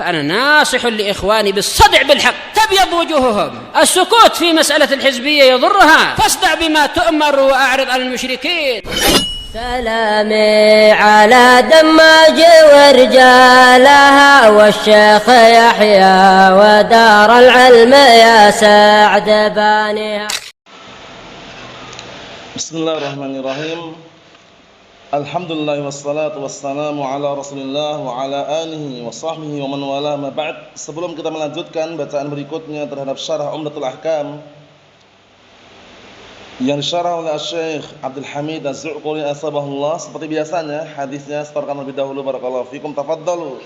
فأنا ناصح لإخواني بالصدع بالحق تبيض وجوههم. السكوت في مسألة الحزبية يضرها، فاصدع بما تؤمر وأعرض عن المشركين. سلامي على دماج ورجالها والشيخ يحيى ودار العلم يا سعد بانيها. بسم الله الرحمن الرحيم. Alhamdulillah wassalatu wassalamu ala Rasulillah wa ala alihi wa sahbihi wa man wala ma ba'd. Sebelum kita melanjutkan bacaan berikutnya terhadap syarah Umdatul Ahkam yang disyarah oleh Syekh Abdul Hamid Az-Zu'quri asbahullah, seperti biasanya hadisnya setorkan lebih dahulu. Barakallahu fikum, tafadhalu.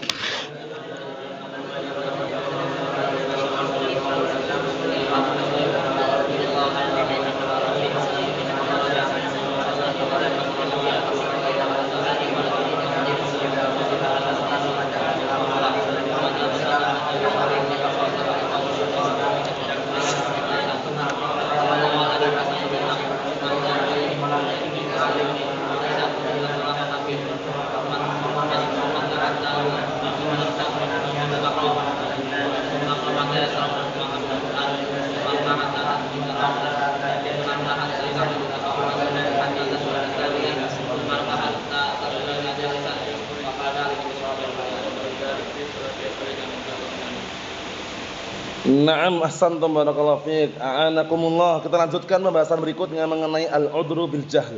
Na'am, ahsantum, barakallahu fiik. A'anakumullah. Kita lanjutkan pembahasan berikutnya mengenai al-'udhru bil jahl.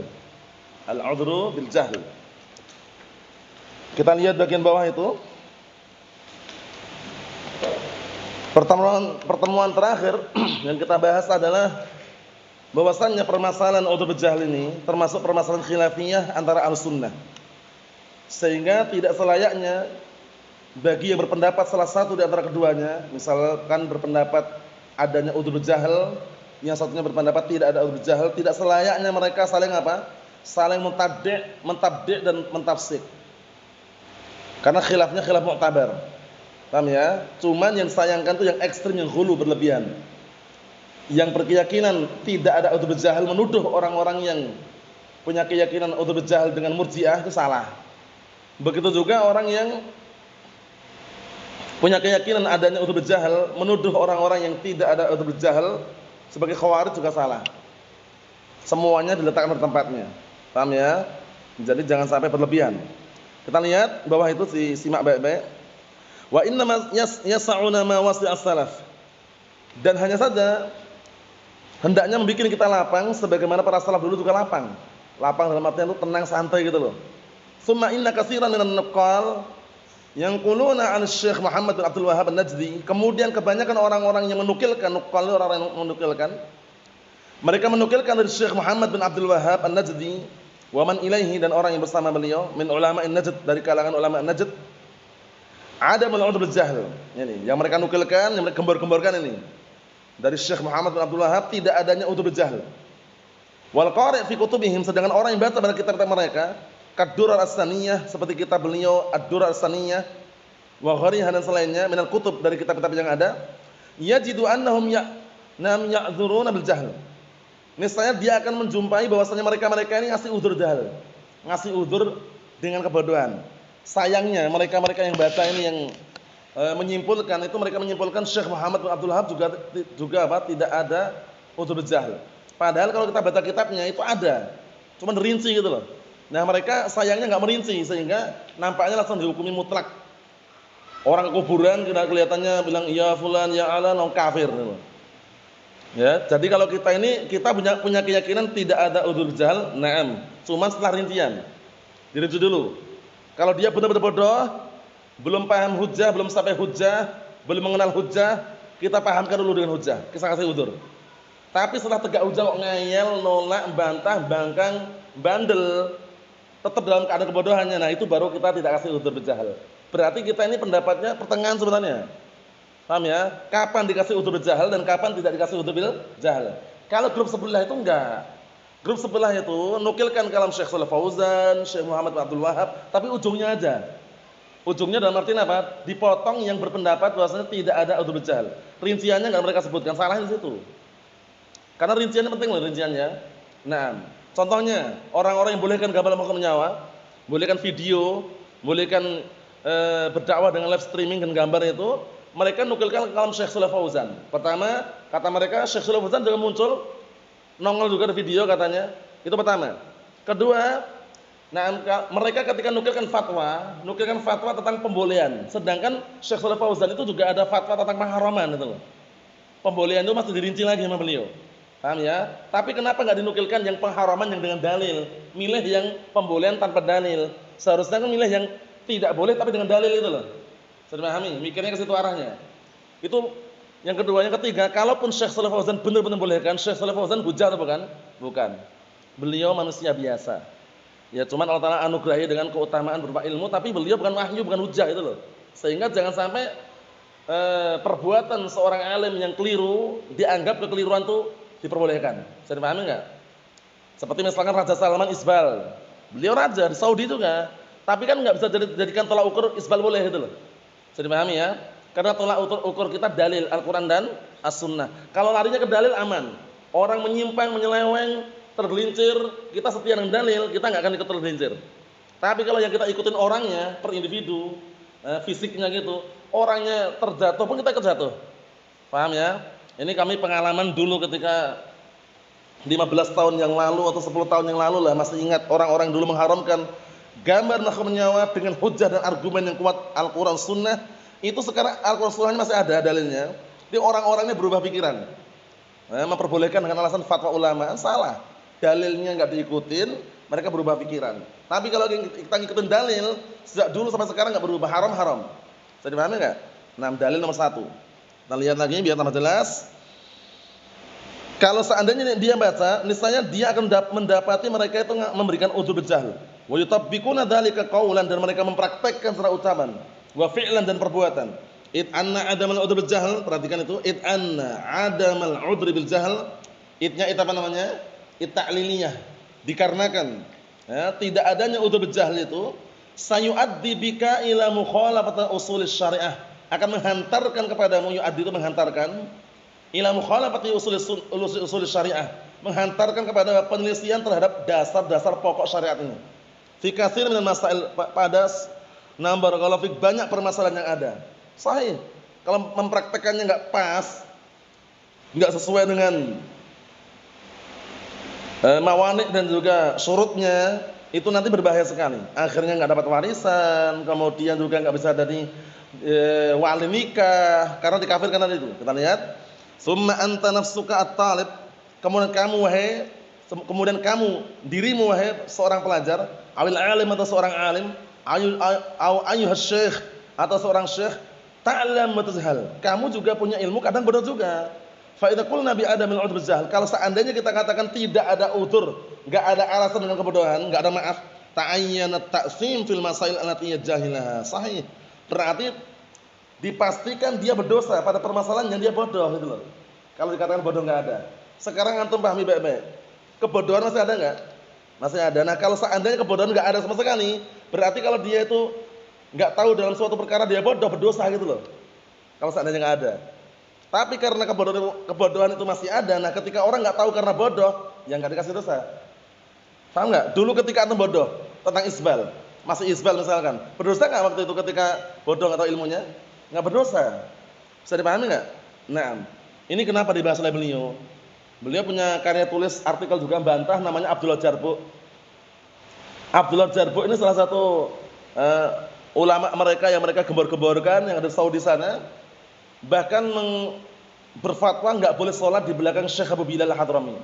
Al-'udhru bil jahl. Kita lihat bagian bawah itu. Pertemuan terakhir yang kita bahas adalah bahwasannya permasalahan 'udhru bil jahl ini termasuk permasalahan khilafiyah antara Ahlussunnah. Sehingga tidak selayaknya bagi yang berpendapat salah satu di antara keduanya, misalkan berpendapat adanya 'udhru jahl, yang satunya berpendapat tidak ada 'udhru jahl, tidak selayaknya mereka saling apa? Saling mentabdi' dan mentafsik. Karena khilafnya khilaf mu'tabar. Paham ya? Cuman yang disayangkan itu yang ekstrim, yang ghulu, berlebihan. Yang berkeyakinan tidak ada 'udhru jahl menuduh orang-orang yang punya keyakinan 'udhru jahl dengan murji'ah itu salah. Begitu juga orang yang punya keyakinan adanya 'udhru jahl menuduh orang-orang yang tidak ada 'udhru jahl sebagai khawarij juga salah. Semuanya diletakkan pada tempatnya. Paham ya? Jadi jangan sampai berlebihan. Kita lihat bawah itu, simak baik-baik. Wa inna yas'una ma wasi'as salaf. Dan hanya saja hendaknya membuat kita lapang sebagaimana para salaf dulu juga lapang. Lapang dalam artian itu tenang, santai gitu loh. Summa inna katsiran minan nuqal yang quluna an Syekh Muhammad bin Abdul Wahhab An-Najdi. Kemudian kebanyakan orang-orang yang menukilkan, nuqal orang yang menukilkan, mereka menukilkan dari Syekh Muhammad bin Abdul Wahhab An-Najdi wa man ilaihi, dan orang yang bersama beliau min ulama'in Najd, dari kalangan ulama Najd, ada al-'udhru bil jahl. Ini yang mereka nukilkan, yang mereka gembar-gemborkan ini dari Syekh Muhammad bin Abdul Wahhab, tidak adanya 'udhru bil jahl. Wal qari' fi kutubihim, sedangkan orang yang baca pada kitab-kitab mereka Ad-Durar As-Saniyah, seperti kitab beliau Ad-Durar As-Saniyah wa ghariha, dan selainnya minal kutub, dari kitab-kitab yang ada, yajidu annahum ya'dzuruna bil jahl. Misalnya dia akan menjumpai bahwasanya mereka-mereka ini ngasih udzur jahl, ngasih udzur dengan kebodohan. Sayangnya mereka-mereka yang baca ini yang menyimpulkan itu, mereka menyimpulkan Syekh Muhammad bin Abdul Wahhab juga apa? Tidak ada udzur jahl. Padahal kalau kita baca kitabnya itu ada, cuma rinci gitu loh. Nah mereka sayangnya nggak merinci, sehingga nampaknya langsung dihukumi mutlak. Orang ke kuburan kelihatannya bilang ya fulan ya alan, kafir. Ya, jadi kalau kita punya keyakinan tidak ada udzur jahl, na'am. Cuman setelah rincian, dirinci dulu. Kalau dia benar-benar bodoh, belum paham hujjah, belum sampai hujjah, belum mengenal hujjah, kita pahamkan dulu dengan hujjah, kita kasih udzur. Tapi setelah tegak hujjah kok ngeyel, nolak, bantah, bangkang, bandel, tetap dalam keadaan kebodohannya, nah itu baru kita tidak kasih udzur bil jahl. Berarti kita ini pendapatnya pertengahan sebenarnya. Paham ya? Kapan dikasih udzur bil jahl dan kapan tidak dikasih udzur bil jahl. Kalau grup sebelah itu enggak. Grup sebelah itu nukilkan kalam Syekh Shalih Fauzan, Syekh Muhammad bin Abdul Wahhab, tapi ujungnya aja. Ujungnya dalam artian apa? Dipotong yang berpendapat bahwasanya tidak ada udzur bil jahl. Rinciannya enggak mereka sebutkan, salahnya di situ. Karena rinciannya penting loh, rinciannya. Nah, contohnya orang-orang yang bolehkan gambar makhluk nyawa, bolehkan video, bolehkan berdakwah dengan live streaming dan gambar itu, mereka nukilkan kalam Syekh Shalih Fauzan. Pertama, kata mereka Syekh Shalih Fauzan juga muncul, nongol juga di video katanya. Itu pertama. Kedua, mereka ketika nukilkan fatwa tentang pembolehan. Sedangkan Syekh Shalih Fauzan itu juga ada fatwa tentang pengharaman itu loh. Pembolehan itu masih dirinci lagi sama beliau. Paham ya? Tapi kenapa enggak dinukilkan yang pengharaman yang dengan dalil? Milih yang pembolehan tanpa dalil. Seharusnya kan milih yang tidak boleh tapi dengan dalil itu loh. Sudah pahami? Mikirnya ke situ arahnya. Itu yang kedua. Yang ketiga, kalaupun Syekh Shalih Fauzan benar-benar bolehkan, Syekh Shalih Fauzan hujah atau bukan? Bukan. Beliau manusia biasa. Ya cuman Allah Ta'ala anugerahi dengan keutamaan berupa ilmu, tapi beliau bukan wahyu, bukan hujah itu loh. Sehingga jangan sampai perbuatan seorang alim yang keliru dianggap kekeliruan itu diperbolehkan. Sudah pahami enggak? Seperti misalkan Raja Salman isbal. Beliau raja di Saudi juga. Tapi kan enggak bisa dijadikan tolak ukur isbal boleh itu loh. Sudah pahami ya? Karena tolak ukur kita dalil Al-Quran dan As-Sunnah. Kalau larinya ke dalil aman. Orang menyimpang, menyeleweng, tergelincir, kita setia dengan dalil, kita nggak akan ikut tergelincir. Tapi kalau yang kita ikutin orangnya per individu, fisiknya gitu, orangnya terjatuh pun kita ikut jatuh. Paham ya? Ini kami pengalaman dulu ketika 15 tahun yang lalu atau 10 tahun yang lalu lah, masih ingat orang-orang dulu mengharamkan gambar nakh menyawa dengan hujah dan argumen yang kuat Al-Quran Sunnah. Itu sekarang Al-Quran Sunnah masih ada dalilnya. Jadi orang-orangnya berubah pikiran, memperbolehkan dengan alasan fatwa ulama. Salah, dalilnya nggak diikutin, mereka berubah pikiran. Tapi kalau kita ngikutin dalil sejak dulu sampai sekarang nggak berubah, haram. Bisa dipahami nggak? Nah, dalil nomor 1. Kita lihat lagi biar tambah jelas. Kalau seandainya dia baca, niscaya dia akan mendapati mereka itu memberikan udzur berjahl. Wa yutabbiquna dzalika qaulan, dan mereka mempraktekkan secara ucapan, wa fi'lan dan perbuatan. Id anna adamal udhr bil jahl, perhatikan itu, id anna adamal udhr bil jahl. Idnya itu apa namanya? Id ta'liliyah, dikarenakan ya, tidak adanya udhr bil jahl itu sayu'addi bika ila mukhalafati usul syariah, akan menghantarkan kepadamu, yu'addi itu menghantarkan, ila mukhalafati usul syariah, menghantarkan kepada penyelisihan terhadap dasar-dasar pokok syariat ini. Fi katsir minal masail, pada barakallahu fik, banyak permasalahan yang ada. Sahih, kalau mempraktekannya enggak pas, enggak sesuai dengan mawani' dan juga syurutnya, itu nanti berbahaya sekali. Akhirnya enggak dapat warisan, kemudian juga enggak bisa jadi wali nikah karena dikafirkan tadi itu. Kita lihat, summa anta nafsuka at-talib, kemudian kamu dirimu wahai seorang pelajar, awil alim atau seorang alim, ayyuhas syekh atau seorang syekh, ta'lam wa tazhal, kamu juga punya ilmu kadang bodoh juga. Fa idza qulna bi adamil udhr bizahal, kalau seandainya kita katakan tidak ada udzur, enggak ada alasan dengan kebodohan, enggak ada maaf, ta'ayyana ta'sim fil masail allati jahilaha. Sahih, berarti dipastikan dia berdosa pada permasalahan yang dia bodoh gitu loh. Kalau dikatakan bodoh enggak ada. Sekarang antum pahami baik-baik. Kebodohan masih ada enggak? Masih ada. Nah, kalau seandainya kebodohan enggak ada sama sekali, berarti kalau dia itu enggak tahu dalam suatu perkara dia bodoh, berdosa gitu loh. Kalau seandainya enggak ada. Tapi karena kebodohan itu masih ada, nah ketika orang enggak tahu karena bodoh, yang enggak dikasih dosa. Paham enggak? Dulu ketika antum bodoh tentang isbal, masih isbal misalkan, berdosa enggak waktu itu ketika bodoh enggak tahu ilmunya? Enggak berdosa. Bisa dipahami enggak? Nah, ini kenapa dibahas oleh beliau? Beliau punya karya tulis artikel juga bantah, namanya Abdullah Jarbu. Abdullah Jarbu ini salah satu ulama mereka yang mereka gembor-gemborkan yang ada di Saudi sana, bahkan berfatwa enggak boleh sholat di belakang Syekh Abu Bilal Al-Hadrami.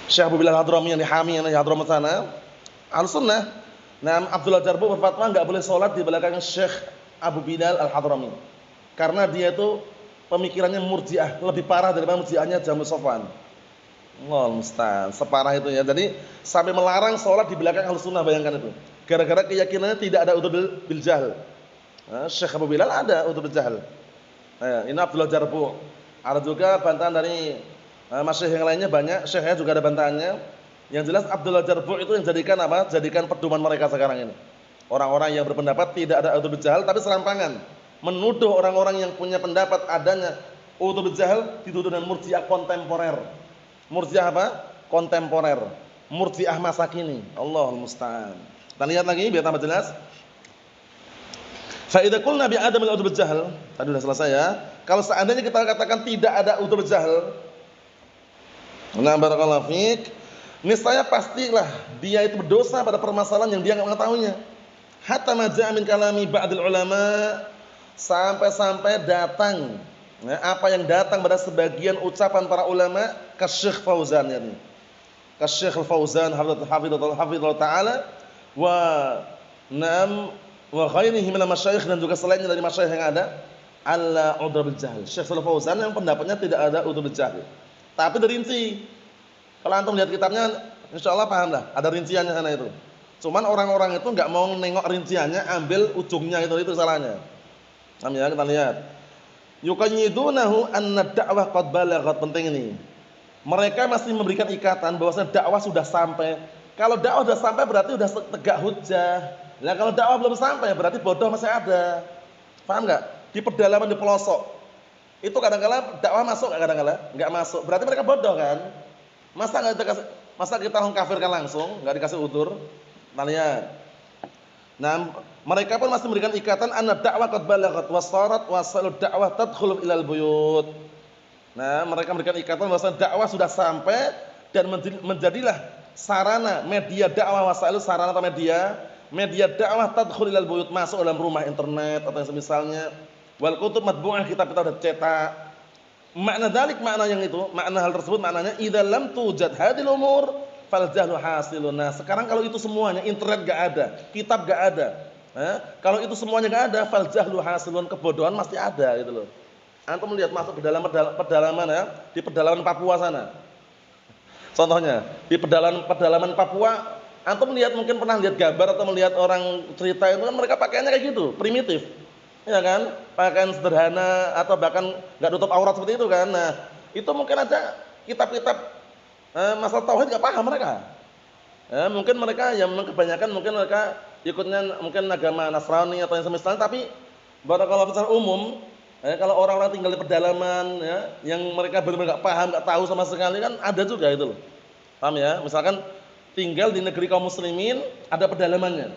Syekh Abu Bilal Al-Hadrami yang di Hami, yang di Hadramaut sana, Ahlussunnah. Nah, Abdullah Jarbu berfatwa enggak boleh sholat di belakang Syekh Abu Bilal Al-Hadrami, karena dia itu pemikirannya murji'ah, lebih parah daripada murji'ahnya Jamus Sofwan. Allahu musta'an, separah itu ya. Jadi sampai melarang sholat di belakang Ahlussunnah, bayangkan itu. Gara-gara keyakinannya tidak ada udhur bil jahl. Syekh Abu Bilal ada udhur bil jahl. Ini Abdullah Jarbu. Ada juga bantahan dari masyayikh yang lainnya banyak, syekhnya juga ada bantahannya. Yang jelas Abdullah Jarbu itu yang jadikan apa? Jadikan pedoman mereka sekarang ini. Orang-orang yang berpendapat tidak ada udhur bil jahl, tapi serampangan menuduh orang-orang yang punya pendapat adanya udhur bil jahl, dituduh dengan murji'ah kontemporer. Murji'ah apa? Kontemporer. Murji'ah masa kini. Allahul musta'an. Kita lihat lagi biar tambah jelas. Fa idza qulna bi adamil udhr bil jahl, tadi sudah selesai ya. Kalau seandainya kita katakan tidak ada udhr bil jahl, nah barakallahu fiik, niscaya pastilah dia itu berdosa pada permasalahan yang dia enggak mengetahuinya. Hatta ma ja'a min kalami ba'dil ulama, sampai-sampai datang apa yang datang pada sebagian ucapan para ulama, ka Syekh Fauzan yani. Ka Syekh Fauzan hafizallahu taala wa nam wa ghairihi min masyayikh, dan juga selainnya dari masyayikh yang ada, alla udhr bil jahl. Syekh Fauzan yang pendapatnya tidak ada udhr bil jahl. Tapi dirinci. Kalau antum lihat kitabnya insyaallah paham lah, ada rinciannya sana itu. Cuman orang-orang itu enggak mau nengok rinciannya, ambil ujungnya itu salahnya. Paham ya? Kita lihat. Yuqayyidunahu anna da'wah qad balaghat, penting ini. Mereka masih memberikan ikatan bahwasanya dakwah sudah sampai. Kalau dakwah sudah sampai berarti sudah tegak hujjah. Nah, kalau dakwah belum sampai berarti bodoh masih ada. Paham enggak? Di pedalaman, di pelosok. Itu kadang-kala dakwah masuk enggak, kadang-kala enggak masuk. Berarti mereka bodoh kan? Masa kita mengkafirkan langsung, enggak dikasih udzur? Kita lihat. Nah, mereka pun masih memberikan ikatan anna da'wah qad balaghat wasarat wasalud da'wah tadkhulu ilal buyut. Nah, mereka memberikan ikatan bahwa dakwah sudah sampai dan menjadilah sarana media dakwah, wasail sarana atau media dakwah tadkhulu ilal buyut, masuk dalam rumah, internet atau yang semisalnya. Wal kutub matbu'ah, kitab-kitab sudah cetak. Makna dzalik, makna yang itu, makna hal tersebut maknanya idza lam tujad hadhil umur fal jahlu hasilun. Nah, sekarang kalau itu semuanya, internet enggak ada, kitab enggak ada. Kalau itu semuanya enggak ada, fal jahlu hasilun, kebodohan masih ada gitu loh. Antum melihat masuk ke dalam pedalaman ya, di pedalaman Papua sana. Contohnya, di pedalaman Papua, antum melihat, mungkin pernah lihat gambar atau melihat orang cerita itu kan mereka pakaiannya kayak gitu, primitif. Ya kan? Pakaian sederhana atau bahkan enggak tutup aurat seperti itu kan. Nah, itu mungkin aja kitab-kitab masalah tauhid enggak paham mereka. Mungkin mereka yang kebanyakan mungkin mereka ikutnya mungkin agama Nasrani atau yang semisal, tapi barakallahu secara umum, kalau orang-orang tinggal di pedalaman ya, yang mereka benar-benar enggak paham, enggak tahu sama sekali kan ada juga itu loh. Paham ya? Misalkan tinggal di negeri kaum muslimin, ada pedalamannya.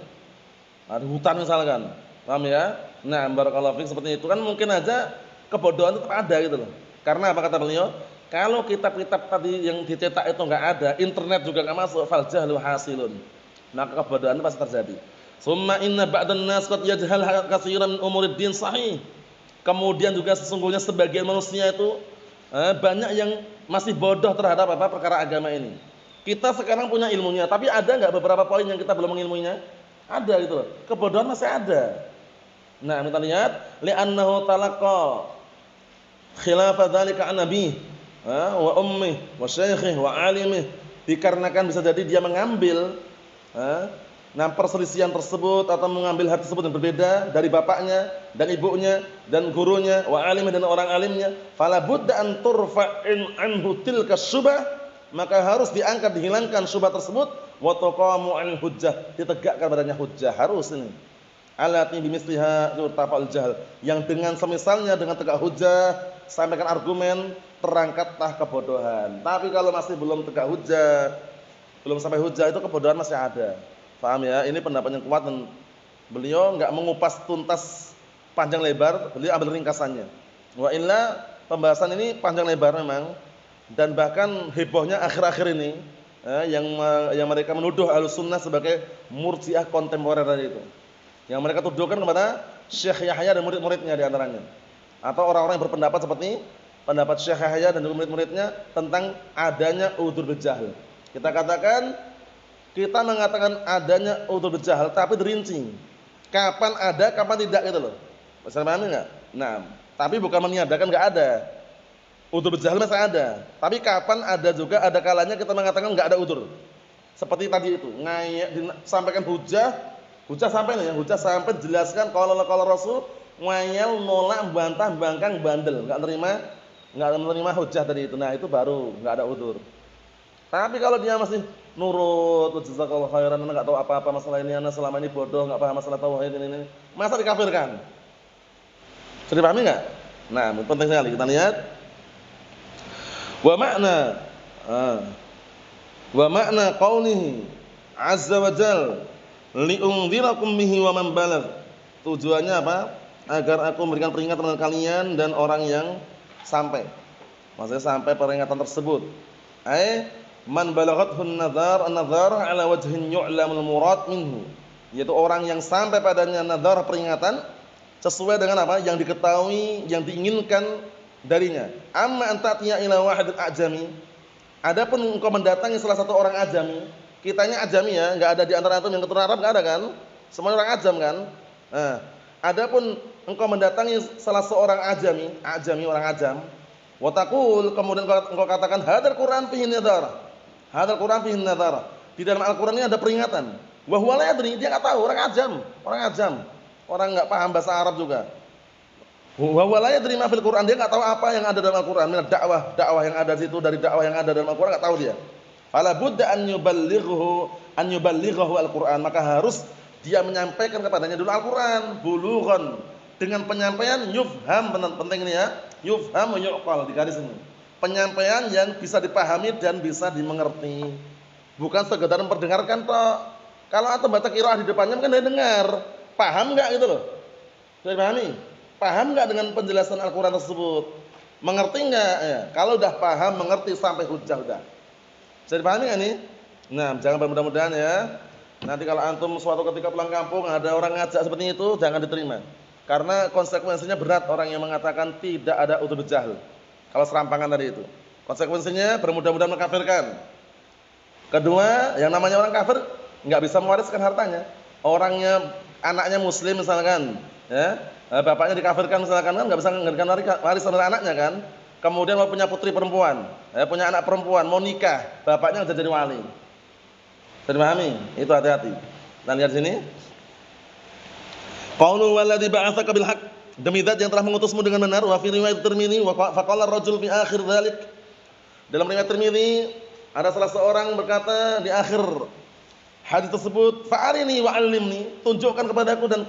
Ada hutan misalkan. Paham ya? Nah, barakallahu fiik, seperti itu kan mungkin aja kebodohan tetap ada gitu loh. Karena apa kata beliau? Kalau kitab-kitab tadi yang dicetak itu enggak ada, internet juga enggak masuk, fal jahlu hasilun. Maka kebodohan itu pasti terjadi. Summa inna ba'dan nas qad yajhal katsiran min umuriddin sahih. Kemudian juga sesungguhnya sebagian manusia itu banyak yang masih bodoh terhadap apa perkara agama ini. Kita sekarang punya ilmunya, tapi ada enggak beberapa poin yang kita belum mengilmuinya? Ada gitu loh. Kebodohan masih ada. Nah, kita lihat li'annahu talaqa khilafa dzalika an nabi wa ummi wa syaikhi wa alimi, dikarenakan bisa jadi dia mengambil perselisihan tersebut atau mengambil hal tersebut yang berbeda dari bapaknya dan ibunya dan gurunya wa alimi dan orang alimnya, fala budda an turfa'in anhu tilka syubah, maka harus diangkat, dihilangkan syubhat tersebut, wa taqamu an hujjah, ditegakkan padanya hujjah, harus ini. Alati bimisliha yurtafa'ul jahl, yang dengan semisalnya dengan tegak hujjah, sampaikan argumen, terangkatlah kebodohan. Tapi kalau masih belum tegak hujjah, belum sampai hujjah, itu kebodohan masih ada. Paham ya? Ini pendapat yang kuat dan beliau enggak mengupas tuntas panjang lebar, beliau ambil ringkasannya. Wa illa pembahasan ini panjang lebar memang, dan bahkan hebohnya akhir-akhir ini yang mereka menuduh Ahlussunnah sebagai murji'ah kontemporer tadi itu. Yang mereka tuduhkan kepada Syekh Yahya dan murid-muridnya di antaranya. Atau orang-orang yang berpendapat seperti pendapat Syekh Yahya dan murid-muridnya tentang adanya udhur bil jahl. Kita mengatakan adanya udhur bil jahl, tapi dirinci. Kapan ada, kapan tidak gitu loh. Bisa pahami enggak? Nah, tapi bukan meniadakan enggak ada. Udhur bil jahl masih ada. Tapi kapan ada juga, ada kalanya kita mengatakan enggak ada udhur. Seperti tadi itu, sampaikan hujjah sampai nih ya, hujjah sampai jelaskan kalau Rasul, ngayal, nolak, bantah, bangkang, bandel, enggak menerima hujjah tadi itu. Nah, itu baru enggak ada udhur. Tapi kalau dia masih nurut, jazakallahu khairan, enggak tahu apa-apa masalah ini, ana selama ini bodoh, enggak paham masalah tauhid ini, masa dikafirkan? Sudah dipahami enggak? Nah, penting sekali kita lihat. Wa makna qaulihi azza wa jalla li'unzirakum bihi wa man balagh, Tujuannya apa? Agar aku memberikan peringatan kepada kalian dan orang yang sampai. Maksudnya sampai peringatan tersebut. Man balaghathun nadhar an-nadhar ala wajhin yu'lamul murad minhu. Yaitu orang yang sampai padanya nadhar peringatan sesuai dengan apa? Yang diketahui, yang diinginkan darinya. Amma antatiya ila wahid ajami. Adapun engkau mendatangi salah satu orang ajami, kitanya ajami ya, enggak ada di antara antum yang keturunan Arab, enggak ada kan? Semuanya orang ajam kan? Nah, adapun engkau mendatangi salah seorang ajami orang ajam, wa taqul, kemudian engkau katakan hadzal Qur'an fihi nadhar. Hadzal Qur'an fihi nadhar. Di dalam Al-Qur'an ini ada peringatan. Wa huwa la yadri, dia enggak tahu, orang ajam. Orang enggak paham bahasa Arab juga. Wa huwa la yadri ma fil Qur'an, dia enggak tahu apa yang ada dalam Al-Qur'an, min dakwah yang ada di situ, dari dakwah yang ada dalam Al-Qur'an enggak tahu dia. Fala budda an yuballighahu Al-Qur'an, maka harus dia menyampaikan kepadanya dulu Al-Qur'an, bulughan, dengan penyampaian yufham, penting ini ya, yufham wa yuqal, di garis ini. Penyampaian yang bisa dipahami dan bisa dimengerti. Bukan sekedar memperdengarkan toh. Kalau antum baca qiraah di depannya kan dia dengar, paham enggak gitu loh. Sudah dipahami? Paham enggak dengan penjelasan Al-Qur'an tersebut? Mengerti enggak? Ya, kalau udah paham, mengerti sampai hujjah udah. Bisa dipahami enggak nih? Nah, jangan mudah-mudahan ya. Nanti kalau antum suatu ketika pulang kampung ada orang ngajak seperti itu, jangan diterima. Karena konsekuensinya berat orang yang mengatakan tidak ada udzur jahl. Kalau serampangan tadi itu. Konsekuensinya bermudah-mudahan mengkafirkan. Kedua, yang namanya orang kafir enggak bisa mewariskan hartanya. Orangnya anaknya muslim misalkan, ya. Bapaknya dikafirkan misalkan, kan enggak bisa memberikan warisan dari anaknya kan. Kemudian mau punya putri perempuan, punya anak perempuan, mau nikah, bapaknya sudah jadi wali. Terpahami? Itu hati-hati. Nah, lihat sini. Qaulu walladzi ba'atsaka bil haqq, demi zat yang telah mengutusmu dengan benar. Wa fi riwayat Tirmidzi wa faqala ar-rajul fi akhir dzalik. Dalam riwayat Tirmidzi ada salah seorang berkata di akhir hadis tersebut, fa'arini wa 'allimni, tunjukkan kepadaku dan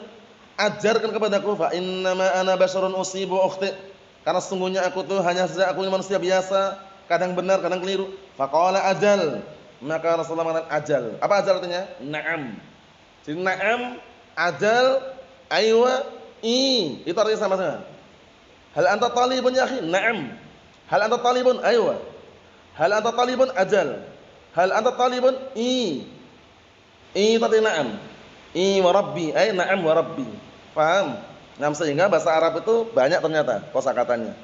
ajarkan kepadaku. Fa innama ana basyarun usibu ukhti, karena sesungguhnya aku tuh hanya saja aku manusia biasa, kadang benar kadang keliru. Faqala ajal, maka Rasulullah mengatakan ajal. Apa ajal artinya? Na'am. Jadi na'am, ajal, aywa, itu artinya sama-sama. Hal anta talibun ya akhi? Na'am. Hal anta talibun? Aywa. Hal anta talibun? Ajal. Hal anta talibun? Tadi na'am. Wa rabbi, na'am wa rabbi. Paham? Nah, sehingga bahasa Arab itu banyak ternyata kosakatanya.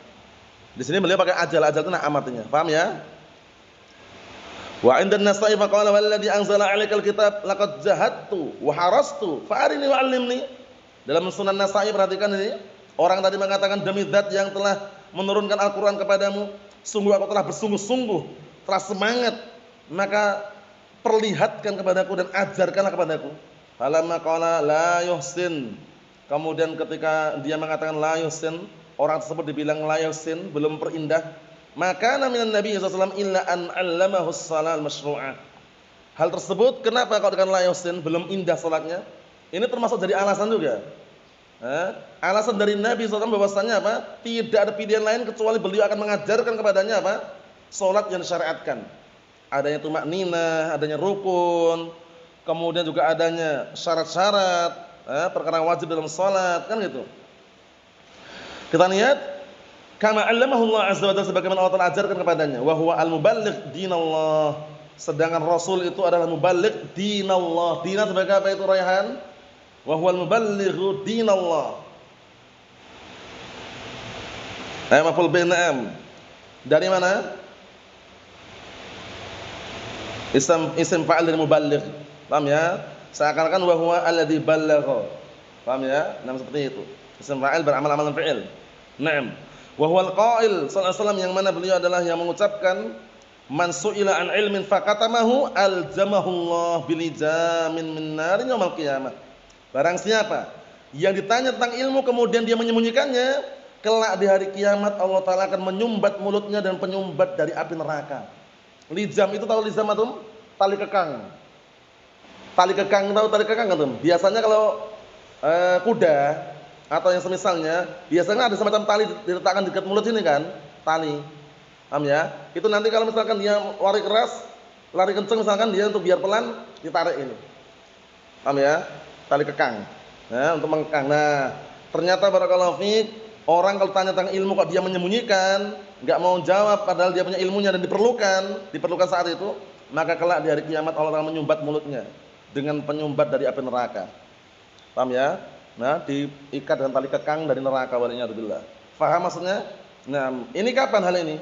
Di sini beliau pakai ajal itu na'am artinya. Paham ya? Wa 'inda an-Nasa'i fa qala walladzi anzala 'alaikal kitab laqad jahadtu wa harastu fa arini wa 'allimni. Dalam Sunan Nasa'i perhatikan ini, orang tadi mengatakan demi zat yang telah menurunkan Al-Qur'an kepadamu, sungguh aku telah bersungguh-sungguh, telah semangat, maka perlihatkan kepadaku dan ajarkanlah kepadaku. Falamma qala la yuhsin, kemudian ketika dia mengatakan la yuhsin, orang tersebut dibilang la yuhsin, belum perindah. Maka minan Nabi sallallahu alaihi wasallam illa an 'allamahu as-shalah al-masyru'ah. Hal tersebut kenapa kalau dengan la yuhsin, belum indah salatnya? Ini termasuk dari alasan juga. Alasan dari Nabi sallallahu alaihi wasallam bahwasanya apa? Tidak ada pilihan lain kecuali beliau akan mengajarkan kepadanya apa? Salat yang disyariatkan. Adanya tumakninah, adanya rukun, kemudian juga adanya syarat-syarat, perkara wajib dalam salat, kan gitu. Kita lihat kama 'allamahu Allah azza wa jalla, sebagaimana Allah telah ajarkan kepadanya, wa huwa al-muballigh dinallah. Sedangkan Rasul itu adalah muballigh dinallah. Dina sebagai apa itu Rayhan? Wa huwa al-muballigh dinallah. Maf'ul bih na'am. Dari mana? Isim fa'il dari muballigh. Paham ya? Seakan-akan wa huwa alladzi ballagha. Paham ya? Nah, seperti itu. Isim fa'il beramal amalan fi'il. Naam. Wa huwal qail sallallahu alaihi wasallam, yang mana beliau adalah yang mengucapkan man su'ila an ilmin faqatamahu aljamahu Allah bilijamin min narin yaumil qiyamah. Barang siapa yang ditanya tentang ilmu kemudian dia menyembunyikannya, kelak di hari kiamat Allah taala akan menyumbat mulutnya dan penyumbat dari api neraka. Lijam itu tahu lijam antum? Tali kekang. Tali kekang, tahu tali kekang antum? Biasanya kalau kuda atau yang semisalnya, biasanya ada semacam tali diletakkan dekat mulut sini kan, tali. Paham ya? Itu nanti kalau misalkan dia lari keras, lari kenceng misalkan, dia untuk biar pelan ditarik ini. Paham ya? Tali kekang. Nah, untuk mengekang. Nah, ternyata barakallahu fiik, orang kalau tanya tentang ilmu kok dia menyembunyikan, enggak mau jawab padahal dia punya ilmunya dan diperlukan saat itu, maka kelak di hari kiamat Allah akan menyumbat mulutnya dengan penyumbat dari api neraka. Paham ya? Nah, diikat dengan tali kekang dari neraka waliyadzubillah. Paham maksudnya? Nah, ini kapan hal ini?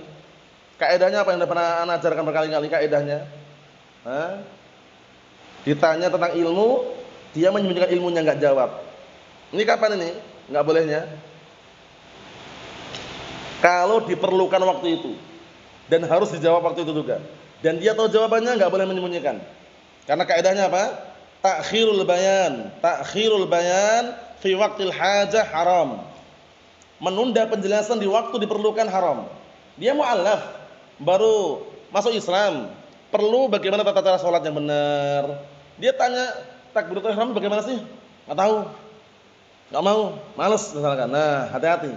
Kaedahnya apa yang sudah pernah ana ajarkan berkali-kali kaedahnya? Ditanya tentang ilmu, dia menyembunyikan ilmunya enggak jawab. Ini kapan ini? Enggak bolehnya. Kalau diperlukan waktu itu dan harus dijawab waktu itu juga. Dan dia tahu jawabannya enggak boleh menyembunyikan. Karena kaedahnya apa? Ta'khirul bayan fi waqtil hajah haram. Menunda penjelasan di waktu diperlukan haram. Dia mu'allaf, baru masuk Islam, perlu bagaimana tata cara sholat yang benar. Dia tanya takbiratul ihram bagaimana sih? Enggak tahu. Enggak mau, malas misalkan. Nah, hati-hati.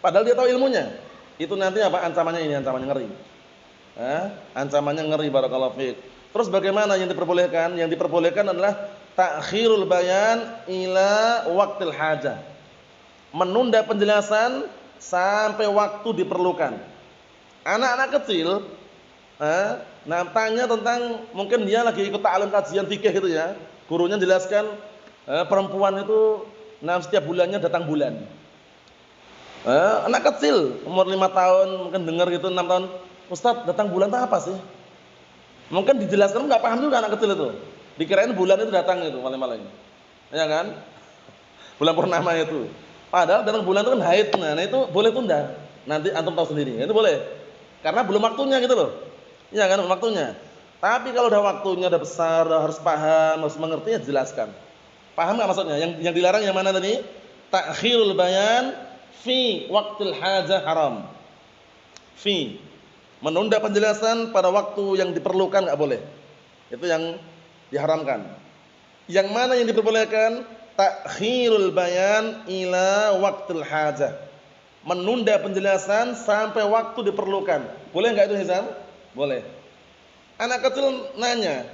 Padahal dia tahu ilmunya. Itu nanti apa ancamannya ini, ancamannya ngeri. Ancamannya ngeri barakallahu fiik. Terus bagaimana yang diperbolehkan? Yang diperbolehkan adalah ta'khirul bayan ila waqtil hajah. Menunda penjelasan sampai waktu diperlukan. Anak-anak kecil tanya tentang, mungkin dia lagi ikut ta'lim kajian fikih gitu ya. Gurunya jelaskan perempuan itu setiap bulannya datang bulan. Anak kecil umur 5 tahun mungkin dengar gitu, 6 tahun, "Ustaz, datang bulan itu apa sih?" Mungkin dijelaskan enggak paham juga anak kecil itu. Dikirain bulan itu datang itu malam-malam. Ya kan? Bulan purnama itu. Padahal datang bulan itu kan haid. Nah, itu boleh tunda. Nanti antum tahu sendiri. Itu boleh. Karena belum waktunya gitu loh. Ya kan, waktunya. Tapi kalau udah waktunya, udah besar, udah harus paham, harus mengerti, ya jelaskan. Paham enggak maksudnya? Yang dilarang yang mana tadi? Ta'khirul bayan fi waqtil hajah haram. Fi, menunda penjelasan pada waktu yang diperlukan enggak boleh. Itu yang diharamkan. Yang mana yang diperbolehkan? Ta'khirul bayan ila waqtil hajah. Menunda penjelasan sampai waktu diperlukan. Boleh enggak itu Hizam? Boleh. Anak kecil nanya,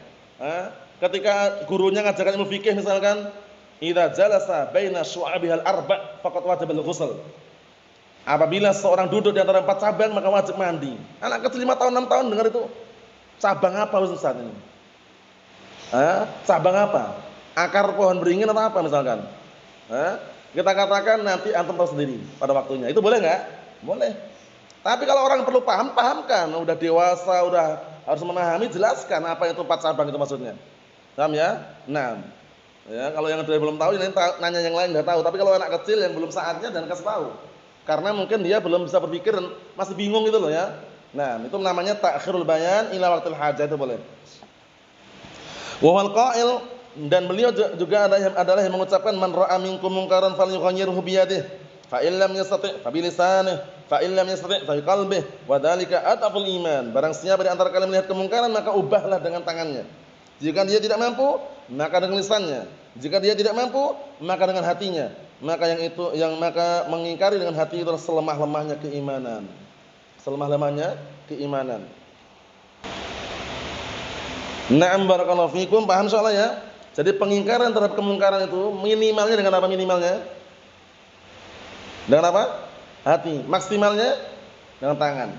ketika gurunya ngajarkan ilmu fikih misalkan, idza jalasa baina syu'abihal arba' faqad wajibal ghusl. Apabila seorang duduk di antara 4 cabang maka wajib mandi. Anak kecil 5 tahun 6 tahun dengar itu. Cabang apa Ustaz ini? Cabang apa? Akar pohon beringin atau apa misalkan? Kita katakan nanti antum tahu sendiri pada waktunya. Itu boleh enggak? Boleh. Tapi kalau orang perlu paham, pahamkan. Udah dewasa, udah harus memahami, jelaskan apa itu 4 cabang itu maksudnya. Paham ya? Nah, ya, kalau yang belum tahu nanti nanya yang lain enggak tahu. Tapi kalau anak kecil yang belum saatnya dan kasih tahu. Karena mungkin dia belum bisa berpikir dan masih bingung gitu loh ya. Nah, itu namanya ta'khirul bayan ila waqtil hajah, itu boleh. Wa wal qa'il, dan beliau juga adalah yang mengucapkan man ra'a minkum munkaran falyughayyirhu bi yadihi fa in lam yastati' fa bi lisanihi fa in lam yastati' fa bi qalbihi wa dzalika ataful iman. Barang siapa di antara kalian melihat kemungkaran maka ubahlah dengan tangannya. Jika dia tidak mampu, maka dengan lisannya. Jika dia tidak mampu, maka dengan hatinya. Maka maka mengingkari dengan hati itu selemah-lemahnya keimanan. Selemah-lemahnya keimanan. Na'am barakallahu fikum, paham insyaallah ya? Jadi pengingkaran terhadap kemungkaran itu minimalnya dengan apa minimalnya? Dengan apa? Hati. Maksimalnya dengan tangan.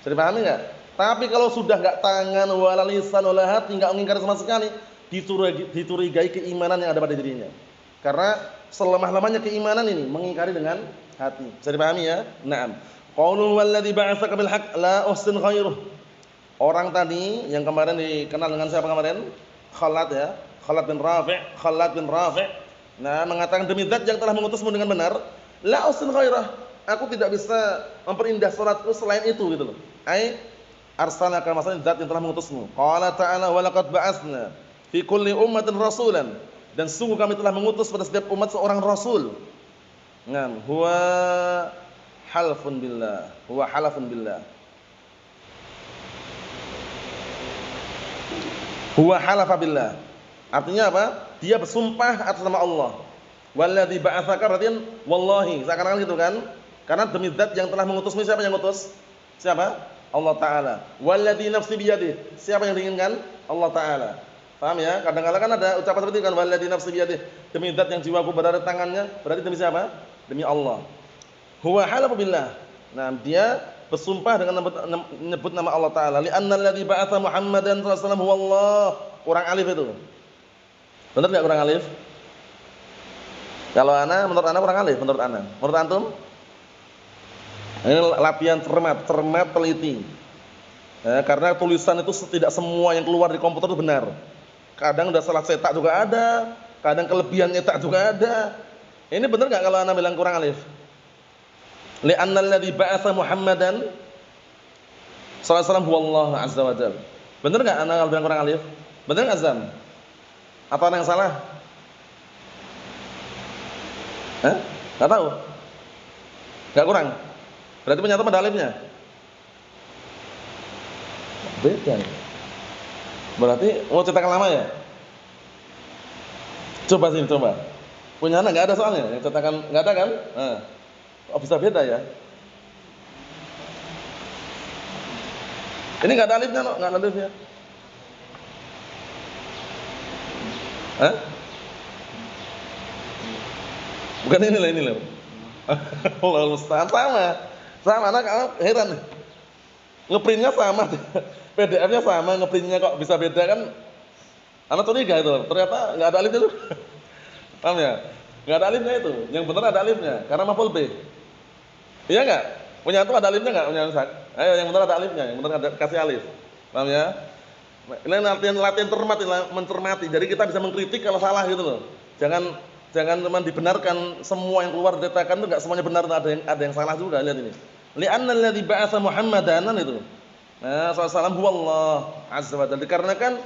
Jadi pahami enggak? Tapi kalau sudah enggak tangan wala lisan wala hati, enggak mengingkari sama sekali, dicurigai keimanan yang ada pada dirinya. Karena selemah-lemahnya keimanan ini mengingkari dengan hati. Bisa dipahami ya? Naam. Qaulul walladzi ba'atsaka bil haqq la uhsin ghairuh. Orang tadi yang kemarin dikenal dengan siapa kemarin? Khalad ya. Khalad bin Rafi'. Nah, mengatakan demi zat yang telah mengutusmu dengan benar, la uhsin ghairah. Aku tidak bisa memperindah salatku selain itu gitu loh. Ai arsalaka, maksudnya zat yang telah mengutusmu. Qala ta'ala wa laqad ba'atsna fi kulli ummatin rasulan. Dan sungguh kami telah mengutus pada setiap umat seorang rasul. Ngam, huwa halafun billah. Huwa halafun billah. Huwa halafa billah. Artinya apa? Dia bersumpah atas nama Allah. Walladzi ba'atsaka, berarti wallahi, seakan-akan gitu kan? Karena demi zat yang telah mengutusmu, siapa yang mengutus? Siapa? Allah Ta'ala. Walladzi nafsi biyadihi, siapa yang diinginkan? Allah Ta'ala. Paham ya? Kadang-kadang kan ada ucapan seperti itu kan, waladzi nafsi biyadihi, demi zat yang jiwaku berada di tangannya, berarti demi siapa? Demi Allah. Huwa halafu billah. Nah, dia bersumpah dengan menyebut nama Allah Taala. Li'anna alladzi ba'atsa Muhammadan sallallahu alaihi wasallam huwa Allah. Kurang alif itu. Benar enggak kurang alif? Kalau menurut ana kurang alif, menurut ana. Menurut antum? Ini latihan cermat teliti. Karena tulisan itu tidak semua yang keluar di komputer itu benar. Kadang udah salah cetak juga ada, kadang kelebihan nyetak juga ada. Ini benar enggak kalau ana bilang kurang alif? Li'anna alladzi ba'atsa Muhammadan sallallahu alaihi wasallam huwallahu azza wa jalla. Benar enggak ana kalau bilang kurang alif? Benar enggak Zam? Apa ana yang salah? Enggak tahu. Enggak kurang. Berarti penyatu pada alifnya. Beda. Berarti cetakan lama ya? Coba sini, coba. Punya anak enggak ada soalnya, yang cetakan enggak ada kan? Oh, bisa beda ya? Ini enggak ada alifnya, enggak ada alifnya. Bukan ini loh. Allah musta'an, sama anak heran. Ngeprintnya sama, PDF-nya sama, ngeprintnya kok bisa beda kan? Anak curiga itu, ternyata nggak ada alifnya tuh. Paham ya? Nggak ada alifnya itu, yang benar ada alifnya, karena maf'ul bih. Iya nggak? Punya itu ada alifnya nggak? Punya Ustaz? Ayo, yang benar ada alifnya, yang benar ada kasih alif. Paham ya? Ini latihan mencermati. Jadi kita bisa mengkritik kalau salah gitu loh. Jangan cuma dibenarkan semua yang keluar ditekan itu enggak semuanya benar, ada yang salah juga. Lihat ini. Li'anna alladzi ba'atsa Muhammadan itu. Nah, sallallahu huwallah azza wa jalla. Dikarenakan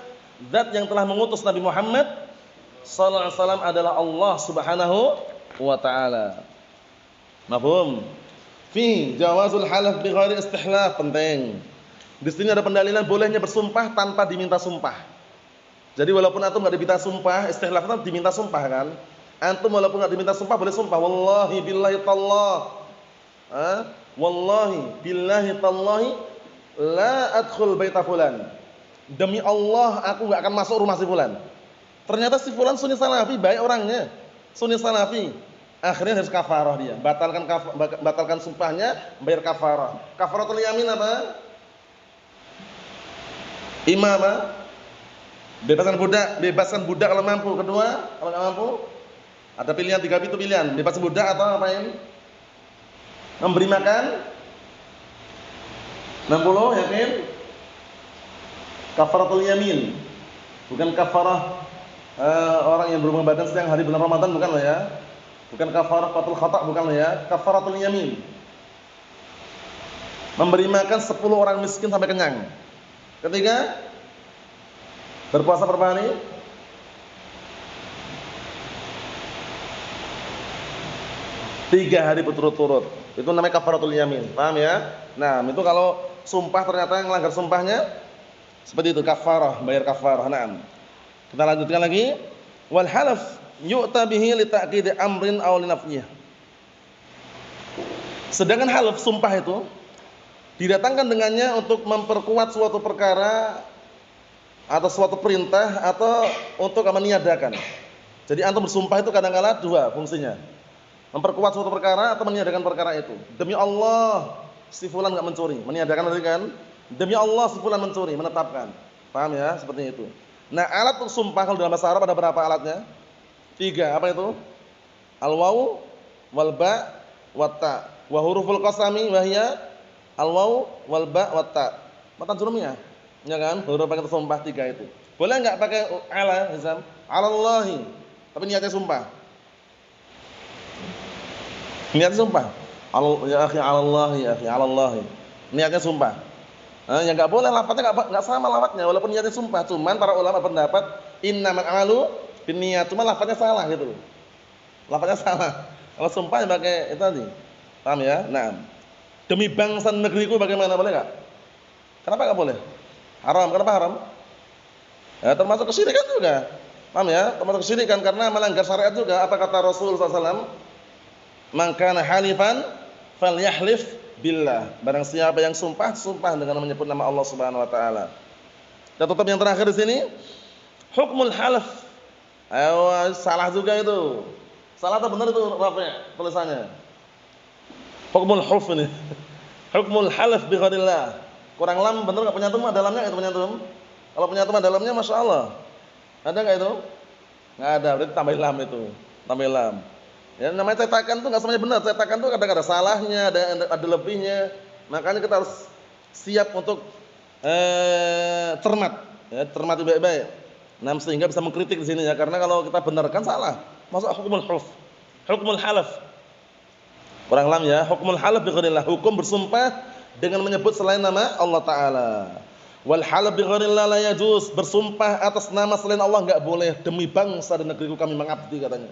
zat yang telah mengutus Nabi Muhammad sallallahu alaihi wasallam adalah Allah Subhanahu wa taala. Mafhum? Fi jawazul halaf bi ghairi istihlaf, penting. Di sini ada pendalilan bolehnya bersumpah tanpa diminta sumpah. Jadi walaupun antum enggak diminta sumpah, istihlaf itu diminta sumpah kan? Antum walaupun enggak diminta sumpah boleh sumpah, wallahi billahi tallah. Wallahi billahi tallahi la adkhul baita fulan. Demi Allah aku enggak akan masuk rumah si fulan. Ternyata si fulan sunni salafi, baik orangnya. Sunni salafi. Akhirnya harus kafarah dia. Batalkan sumpahnya, bayar kafarah. Kafaratul yamin apa? Apa? Bebaskan budak kalau mampu. Kedua, kalau enggak mampu, ada pilihan 3 itu pilihan. Bebas budak atau apain? Memberi makan 60, yakin? Kafaratul yamin. Bukan kafarah orang yang berhubungan badan sedang hari bulan Ramadan, bukan loh ya. Bukan kafaratul khata', bukan loh ya. Kafaratul yamin. Memberi makan 10 orang miskin sampai kenyang. Ketiga, berpuasa berapa hari? 3 hari berturut-turut. Itu namanya kafaratul yamin. Paham ya? Nah, itu kalau sumpah ternyata yang melanggar sumpahnya seperti itu, kafarah, bayar kafarah. Naam. Kita lanjutkan lagi. Wal halaf yu'ta bihi li ta'kid amrin aw li nafyih. Sedangkan halaf sumpah itu didatangkan dengannya untuk memperkuat suatu perkara atau suatu perintah atau untuk meniadakan. Jadi antum bersumpah itu kadang-kala 2 fungsinya. Memperkuat suatu perkara atau meniadakan perkara itu. Demi Allah si fulan enggak mencuri, meniadakan berarti kan? Demi Allah si fulan mencuri, menetapkan. Paham ya? Seperti itu. Nah, alat untuk sumpah kalau dalam bahasa Arab ada berapa alatnya? 3, apa itu? Al-waw wal ba wat ta. Wa huruful qasami wa hiya al-waw wal ba wat ta. Matan jurumnya. Ya kan? Huruf pakai sumpah 3 itu. Boleh enggak pakai ala, Izam? Alallahi. Tapi niatnya sumpah. Niatnya sumpah. Ya akhi alallahi, ya akhi alallahi. Niatnya sumpah. Yang enggak boleh lafadznya enggak sama lafadznya walaupun niatnya sumpah. Cuman para ulama pendapat innamal a'malu binniyat. Cuma lafadznya salah gitu loh. Lafadznya salah. Kalau sumpah ya pakai itu tadi. Paham ya? Nah. Demi bangsa negeriku bagaimana, boleh enggak? Kenapa enggak boleh? Haram. Kenapa haram? Ya, termasuk kesyirikan juga. Paham ya? Termasuk kesyirikan karena melanggar syariat juga. Apa kata Rasul sallallahu alaihi wasallam? Man kana halifan falyahlif billah. Barang siapa yang sumpah dengan menyebut nama Allah Subhanahu wa taala. Dan tutup yang terakhir di sini, Hukmul halaf. Ayo, salah juga itu. Salah atau benar itu Rafi' tulisannya? Hukmul hulf ini. Hukmul halaf bi ghairillah. Kurang lam benar enggak penyantum dalamnya itu penyantum? Kalau penyantum dalamnya Masya Allah. Ada enggak itu? Enggak ada, berarti tambahin lam itu. Tambahin lam. Ya namanya cetakan itu enggak semuanya benar. Cetakan itu kadang ada salahnya, ada lebihnya. Makanya kita harus siap untuk cermat, ya, cermati baik-baik. Nah, sehingga bisa mengkritik di sini ya, karena kalau kita benarkan salah. Masuk hukmul hulf, hukmul halaf. Kurang lam ya, hukmul halaf bi ghairillah, hukum bersumpah dengan menyebut selain nama Allah taala. Wal halaf bi ghairillah la yajuz, bersumpah atas nama selain Allah enggak boleh. Demi bangsa dan negeriku kami mengabdi katanya.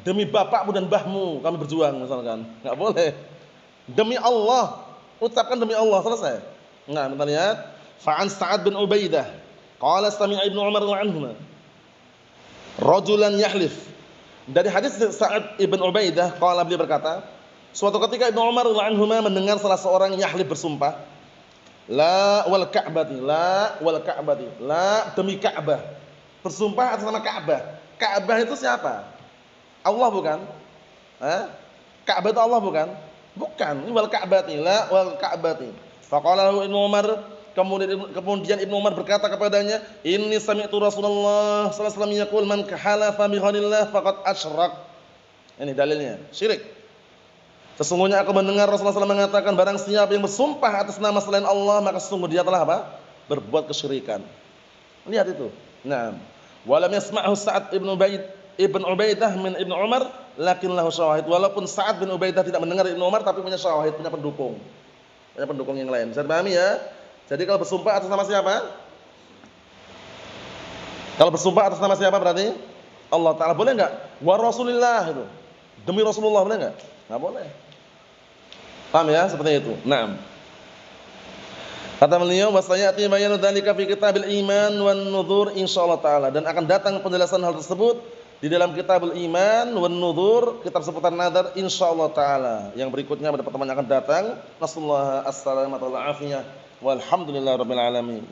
Demi bapakmu dan mbahmu kami berjuang misalkan. Enggak boleh. Demi Allah, ucapkan demi Allah, selesai. Nah, kita lihat fa'an Sa'ad bin Ubaidah qala sami'a Ibnu Umar radhiyallahu anhu rajulan yahlif. Dari hadis Sa'ad ibn Ubaidah qala, beliau berkata, suatu ketika Ibnu Umar radhiyallahu anhu mendengar salah seorang yahlif bersumpah, la wal ka'bati, la wal ka'bati, la demi Ka'bah, bersumpah atas nama Ka'bah. Ka'bah itu siapa? Allah bukan? Ka'bah itu Allah bukan? Bukan. Ini wal ka'bati, la wal ka'bati. Faqala lahu Ibnu Umar, kemudian Ibnu Umar berkata kepadanya, inni sami'tu Rasulullah sallallahu alaihi wasallam yaqul man halafa bi ghairillah faqad asyrak. Ini dalilnya, syirik. Sesungguhnya aku mendengar Rasulullah SAW mengatakan, barang siapa yang bersumpah atas nama selain Allah, maka sesungguh dia telah apa? Berbuat kesyirikan. Lihat itu. Nah, walam yasma'hu Sa'ad ibn Ubaidah min Ibnu Umar, lakin lahu syawahid. Walaupun Sa'ad bin Ubaidah tidak mendengar Ibnu Umar, tapi punya syawahid, punya pendukung. Punya pendukung yang lain. Bisa dipahami ya? Jadi kalau bersumpah atas nama siapa? Kalau bersumpah atas nama siapa berarti Allah Ta'ala. Boleh enggak? Wa Rasulillah itu. Demi Rasulullah boleh enggak? Enggak boleh. Paham ya? Seperti itu. Naam. Kata beliau, wasayati bayanu dzalika fi kitabil iman wan nuzur insyaallah taala, dan akan datang penjelasan hal tersebut di dalam kitabul iman wan nuzur, kitab seputar nazar insyaallah taala. Yang berikutnya pada pertemuan yang akan datang. Nasallahu as-salamata wal afiyah walhamdulillahirabbil alamin.